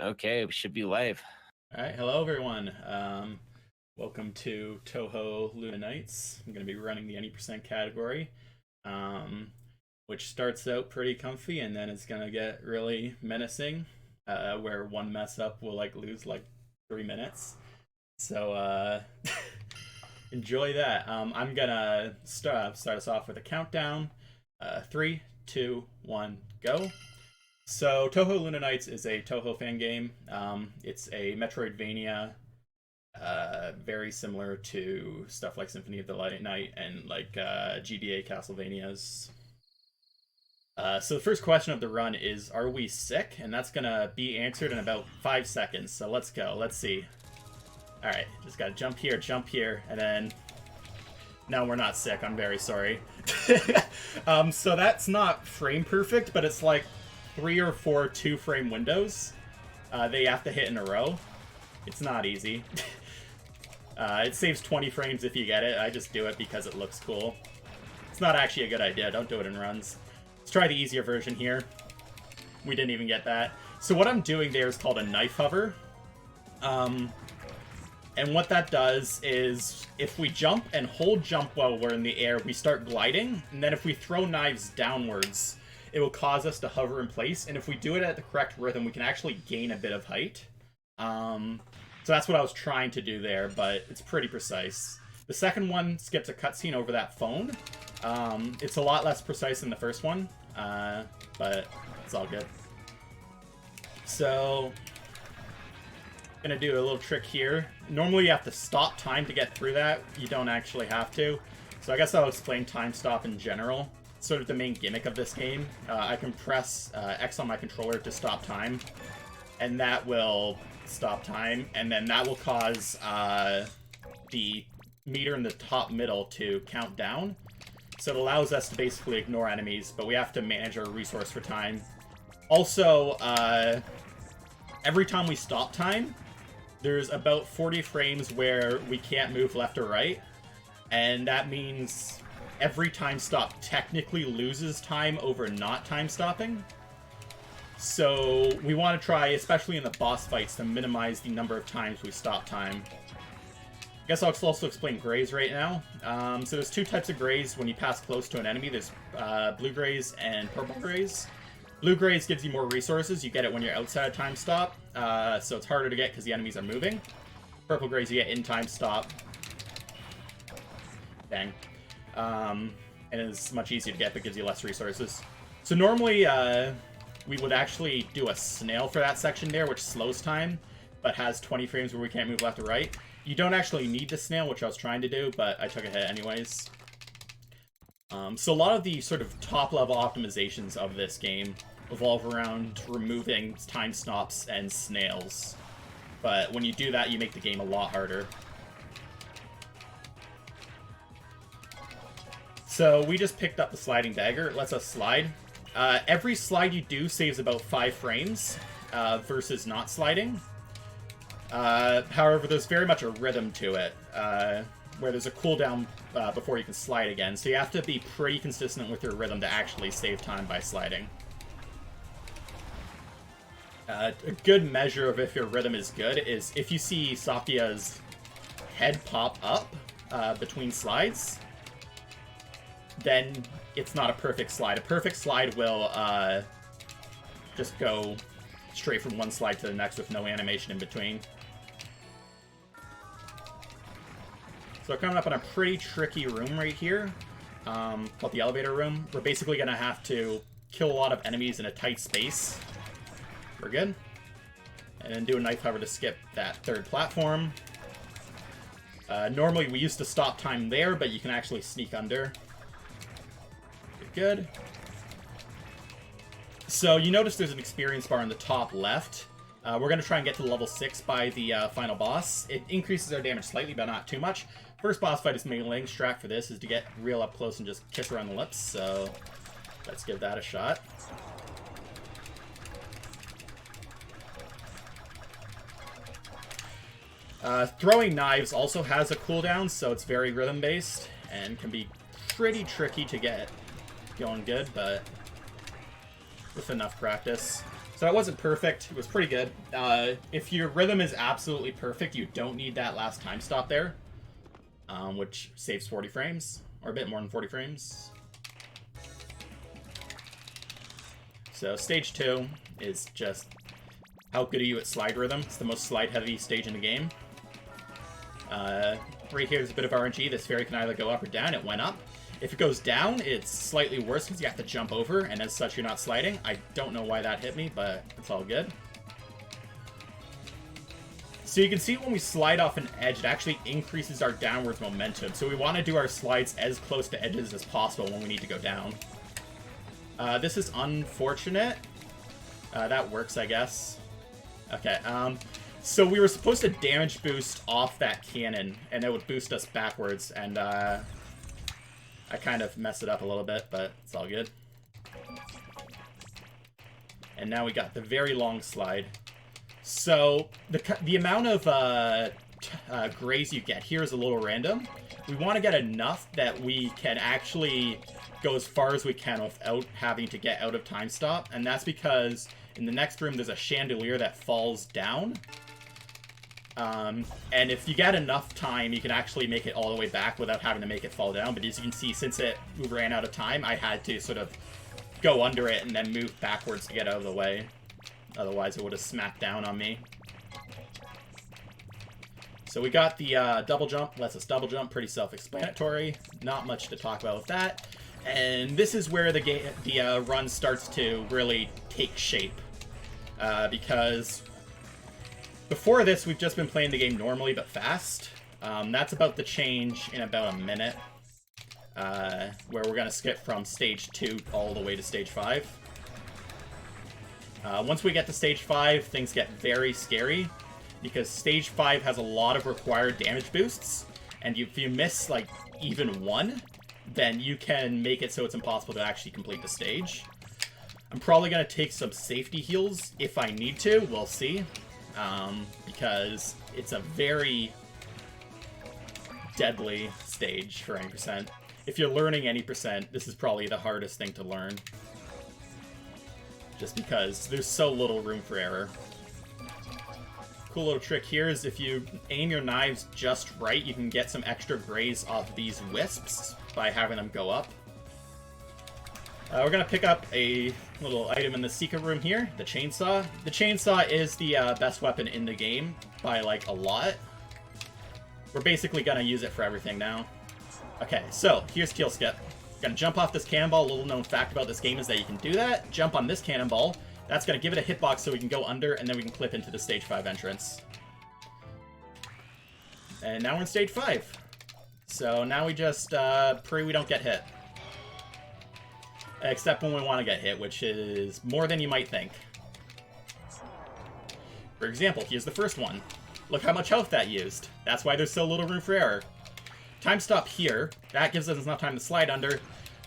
Okay, we should be live. All right, hello everyone. Welcome to Touhou Luna Nights. I'm going to be running the any percent category, um, which starts out pretty comfy and then it's going to get really menacing, where one mess up will lose 3 minutes. So enjoy that. I'm gonna start us off with a countdown. Three, two, one, go. So Touhou Luna Nights is a Touhou fan game. It's a Metroidvania, very similar to stuff like Symphony of the Night and GBA Castlevanias. So the first question of the run is, are we sick? And that's gonna be answered in about 5 seconds. So let's go. Let's see. All right, just gotta jump here, and then. No, we're not sick. I'm very sorry. So that's not frame perfect, but it's like 3 or 4 2-frame windows. They have to hit in a row. It's not easy. It saves 20 frames if you get it. I just do it because it looks cool. It's not actually a good idea. Don't do it in runs. Let's try the easier version here. We didn't even get that. So what I'm doing there is called a knife hover. And what that does is, if we jump and hold jump while we're in the air, we start gliding. And then if we throw knives downwards, it will cause us to hover in place. And if we do it at the correct rhythm, we can actually gain a bit of height. So that's what I was trying to do there, but it's pretty precise. The second one skips a cutscene over that phone. It's a lot less precise than the first one, but it's all good. So, gonna do a little trick here. Normally you have to stop time to get through that. You don't actually have to. So I guess I'll explain time stop in general. It's sort of the main gimmick of this game. I can press X on my controller to stop time, and that will stop time, and then that will cause the meter in the top middle to count down. So it allows us to basically ignore enemies, but we have to manage our resource for time. Also, every time we stop time, there's about 40 frames where we can't move left or right, and that means every time stop technically loses time over not time stopping. So we want to try, especially in the boss fights, to minimize the number of times we stop time. I guess I'll also explain grays right now. So there's 2 types of grays when you pass close to an enemy. There's blue grays and purple grays. Blue grays gives you more resources. You get it when you're outside of time stop, so it's harder to get because the enemies are moving. Purple grays you get in time stop. Dang. And it's much easier to get, but gives you less resources. So normally we would actually do a snail for that section there, which slows time, but has 20 frames where we can't move left or right. You don't actually need the snail, which I was trying to do, but I took a hit anyways. So a lot of the sort of top-level optimizations of this game revolve around removing time stops and snails. But when you do that, you make the game a lot harder. So we just picked up the sliding dagger. It lets us slide. Every slide you do saves about 5 frames versus not sliding. However, there's very much a rhythm to it, where there's a cooldown before you can slide again. So you have to be pretty consistent with your rhythm to actually save time by sliding. A good measure of if your rhythm is good is if you see Sakuya's head pop up between slides, then it's not a perfect slide. A perfect slide will just go straight from one slide to the next with no animation in between. So coming up on a pretty tricky room right here, called the elevator room. We're basically going to have to kill a lot of enemies in a tight space. We're good. And then do a knife hover to skip that 3rd platform. Normally we used to stop time there, but you can actually sneak under. Good. So you notice there's an experience bar in the top left. We're going to try and get to level 6 by the final boss. It increases our damage slightly, but not too much. First boss fight is meleeing. Strat for this is to get real up close and just kiss her on the lips, so let's give that a shot. Throwing knives also has a cooldown, so it's very rhythm-based, and can be pretty tricky to get going good, but with enough practice. So that wasn't perfect. It was pretty good. If your rhythm is absolutely perfect, you don't need that last time stop there, which saves 40 frames, or a bit more than 40 frames. So stage 2 is just how good are you at slide rhythm. It's the most slide-heavy stage in the game. Right here is a bit of RNG. This fairy can either go up or down. It went up. If it goes down, it's slightly worse because you have to jump over, and as such, you're not sliding. I don't know why that hit me, but it's all good. So you can see when we slide off an edge, it actually increases our downwards momentum. So we want to do our slides as close to edges as possible when we need to go down. This is unfortunate. That works, I guess. Okay, so we were supposed to damage boost off that cannon, and it would boost us backwards, and I kind of messed it up a little bit, but it's all good. And now we got the very long slide. So the amount of grays you get here is a little random. We want to get enough that we can actually go as far as we can without having to get out of time stop, and that's because in the next room there's a chandelier that falls down. And if you get enough time, you can actually make it all the way back without having to make it fall down. But as you can see, since we ran out of time, I had to sort of go under it and then move backwards to get out of the way. Otherwise, it would have smacked down on me. So we got the double jump. Lets us double jump. Pretty self-explanatory. Not much to talk about with that. And this is where the run starts to really take shape. Because before this, we've just been playing the game normally but fast. That's about to change in about a minute, where we're going to skip from stage 2 all the way to stage 5. Once we get to stage 5, things get very scary, because stage 5 has a lot of required damage boosts, and if you miss, like, even one, then you can make it so it's impossible to actually complete the stage. I'm probably going to take some safety heals if I need to, we'll see. Because it's a very deadly stage for any percent. If you're learning any percent, this is probably the hardest thing to learn. Just because there's so little room for error. Cool little trick here is if you aim your knives just right, you can get some extra grays off these wisps by having them go up. We're going to pick up a little item in the secret room here, the chainsaw. The chainsaw is the best weapon in the game by, like, a lot. We're basically going to use it for everything now. Okay, so here's kill skip. Going to jump off this cannonball. A little known fact about this game is that you can do that. Jump on this cannonball. That's going to give it a hitbox so we can go under, and then we can clip into the stage 5 entrance. And now we're in stage 5. So now we just pray we don't get hit. Except when we want to get hit, which is more than you might think. For example, here's the first one. Look how much health that used. That's why there's so little room for error. Time stop here. That gives us enough time to slide under.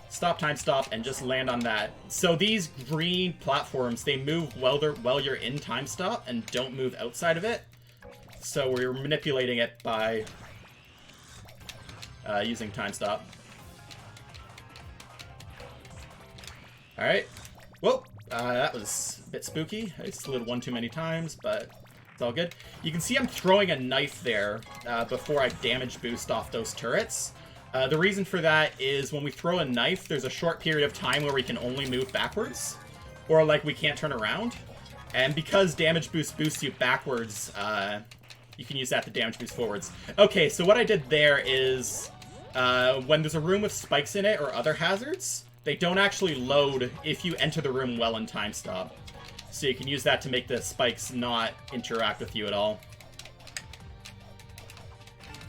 Stop, time stop, and just land on that. So these green platforms, they move while you're in time stop and don't move outside of it. So we're manipulating it by using time stop. Alright. Whoa! That was a bit spooky. I slid one too many times, but it's all good. You can see I'm throwing a knife there before I damage boost off those turrets. The reason for that is when we throw a knife, there's a short period of time where we can only move backwards. Or, like, we can't turn around. And because damage boost boosts you backwards, you can use that to damage boost forwards. Okay, so what I did there is when there's a room with spikes in it or other hazards, they don't actually load if you enter the room well in time stop. So you can use that to make the spikes not interact with you at all.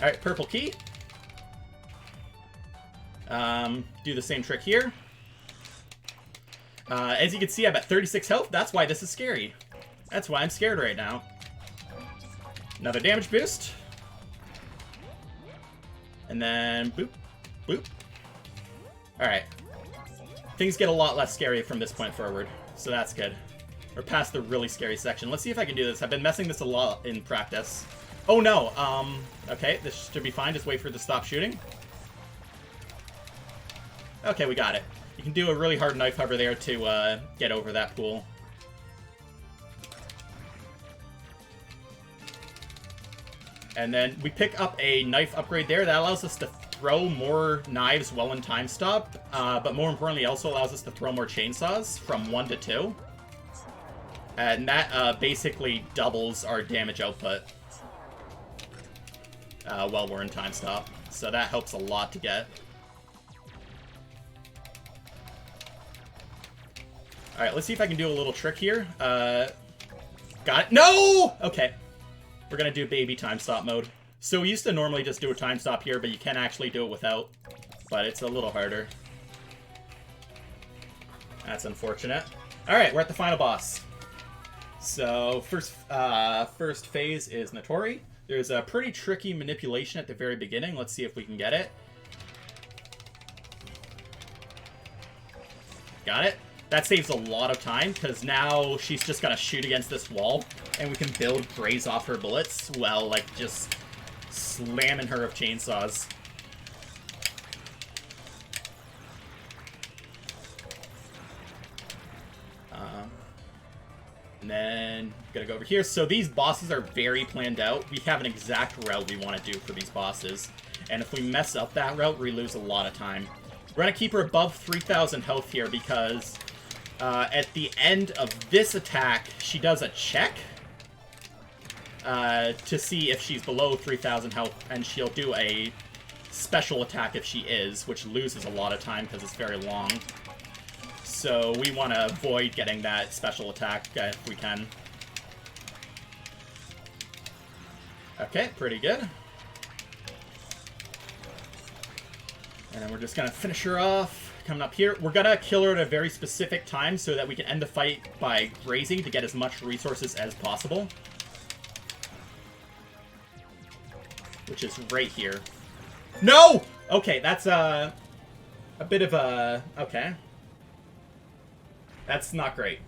Alright, purple key. Do the same trick here. As you can see, I'm at 36 health. That's why this is scary. That's why I'm scared right now. Another damage boost. And then boop, boop. Alright. Things get a lot less scary from this point forward, so that's good. We're past the really scary section. Let's see if I can do this. I've been messing this a lot in practice. Oh no, okay, this should be fine. Just wait for it to stop shooting. Okay, we got it. You can do a really hard knife hover there to get over that pool. And then we pick up a knife upgrade there. That allows us to throw more knives while in time stop. But more importantly, also allows us to throw more chainsaws from 1 to 2. And that basically doubles our damage output while we're in time stop. So that helps a lot to get. Alright, let's see if I can do a little trick here. Got it. No! Okay. We're gonna do baby time stop mode. So we used to normally just do a time stop here, but you can actually do it without. But it's a little harder. That's unfortunate. Alright, we're at the final boss. So, first phase is Natori. There's a pretty tricky manipulation at the very beginning. Let's see if we can get it. Got it. That saves a lot of time, because now she's just got to shoot against this wall, and we can build graze off her bullets while, like, just slamming her with chainsaws. And then, gotta go over here. So these bosses are very planned out. We have an exact route we want to do for these bosses. And if we mess up that route, we lose a lot of time. We're gonna keep her above 3,000 health here because at the end of this attack, she does a check to see if she's below 3,000 health, and she'll do a special attack if she is, which loses a lot of time because it's very long. So we want to avoid getting that special attack if we can. Okay, pretty good. And then we're just going to finish her off. Coming up here. We're going to kill her at a very specific time so that we can end the fight by grazing to get as much resources as possible. Which is right here. No! Okay, that's a bit of a... Okay. That's not great.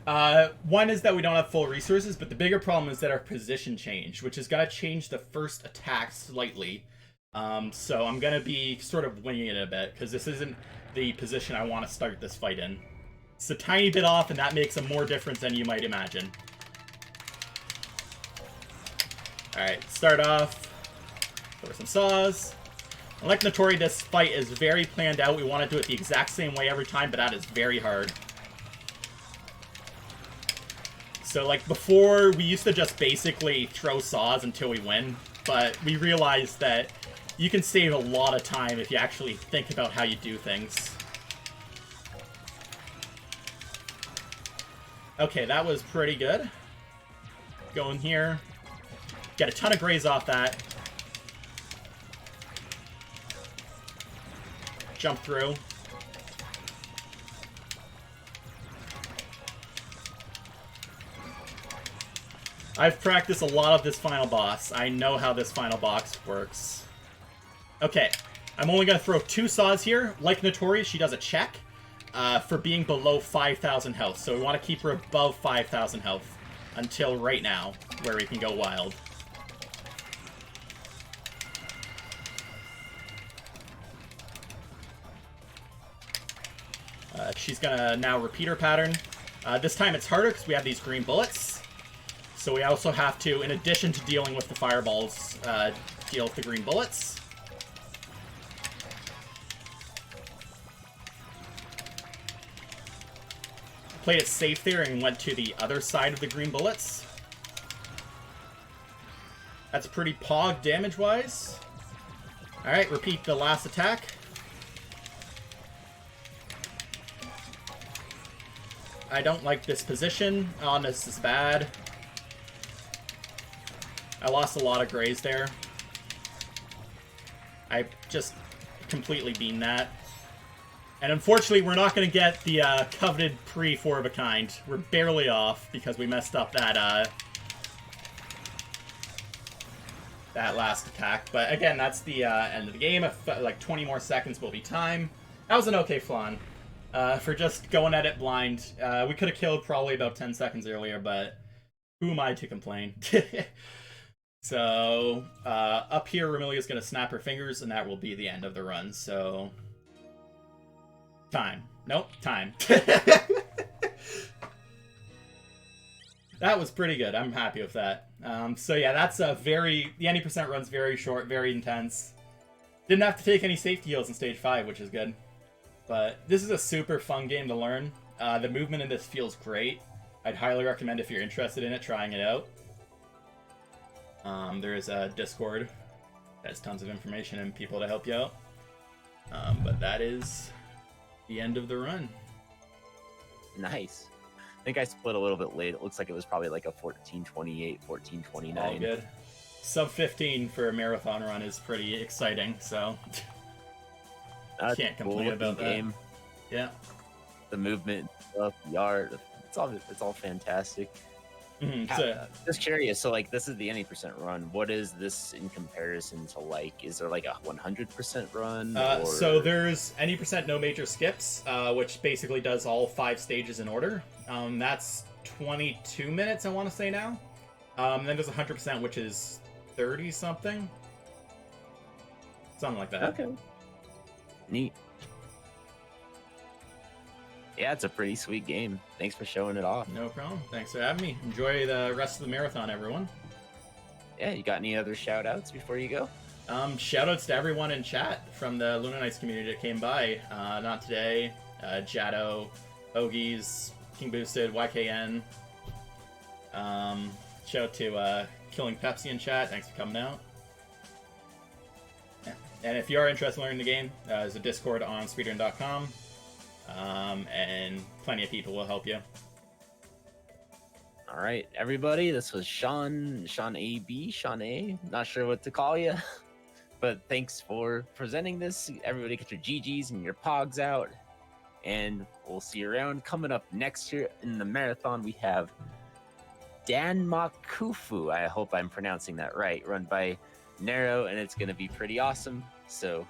One is that we don't have full resources, but the bigger problem is that our position changed, which has got to change the first attack slightly. So I'm going to be sort of winging it a bit, because this isn't the position I want to start this fight in. It's a tiny bit off, and that makes a more difference than you might imagine. Alright, start off. Throw some saws. Like Natori, this fight is very planned out. We want to do it the exact same way every time, but that is very hard. So, like, before, we used to just basically throw saws until we win, but we realized that you can save a lot of time if you actually think about how you do things. Okay, that was pretty good. Go in here. Get a ton of graze off that. Jump through. I've practiced a lot of this final boss. I know how this final boss works. Okay, I'm only going to throw 2 saws here. Like Natori, she does a check for being below 5,000 health. So we want to keep her above 5,000 health until right now, where we can go wild. She's gonna now repeat her pattern. This time it's harder because we have these green bullets. So we also have to, in addition to dealing with the fireballs, deal with the green bullets. Played it safe there and went to the other side of the green bullets. That's pretty pog damage-wise. Alright, repeat the last attack. I don't like this position. Oh, this is bad. I lost a lot of graze there. I just completely beamed that. And unfortunately, we're not going to get the coveted pre-4 of a kind. We're barely off because we messed up that that last attack. But again, that's the end of the game. If, like 20 more seconds will be time. That was an okay flan. For just going at it blind. We could have killed probably about 10 seconds earlier, but who am I to complain? So, up here, Remilia's going to snap her fingers, and that will be the end of the run, so... Time. Nope, time. That was pretty good. I'm happy with that. So yeah, that's the 90% run's very short, very intense. Didn't have to take any safety heals in stage 5, which is good. But this is a super fun game to learn. The movement in this feels great. I'd highly recommend if you're interested in it, trying it out. There is a Discord that has tons of information and people to help you out. But that is the end of the run. Nice. I think I split a little bit late. It looks like it was probably like a 14:28, 14:29. All good. Sub 15 for a marathon run is pretty exciting, so can't complain about that. Game. Yeah. The movement, stuff, the art, it's all fantastic. Just curious, so like this is the 90% run. What is this in comparison to, like, is there like a 100% run? So there's any percent no major skips, which basically does all 5 stages in order. That's 22 minutes, I want to say now. Then there's 100%, which is 30 something, something like that. Okay, neat. Yeah, it's a pretty sweet game. Thanks for showing it off. No problem. Thanks for having me. Enjoy the rest of the marathon, everyone. Yeah, you got any other shout outs before you go? Shout outs to everyone in chat from the Luna Knights community that came by. Not today. Jado, Ogies, King Boosted, YKN. Shout out to Killing Pepsi in chat. Thanks for coming out. Yeah. And if you are interested in learning the game, there's a Discord on speedrun.com. And plenty of people will help you. All right, everybody, this was Sean A, not sure what to call you, but thanks for presenting this. Everybody get your GGs and your pogs out, and we'll see you around. Coming up next year in the marathon, we have Dan Makufu, I hope I'm pronouncing that right, run by Nero, and it's going to be pretty awesome, so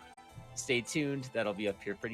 stay tuned. That'll be up here pretty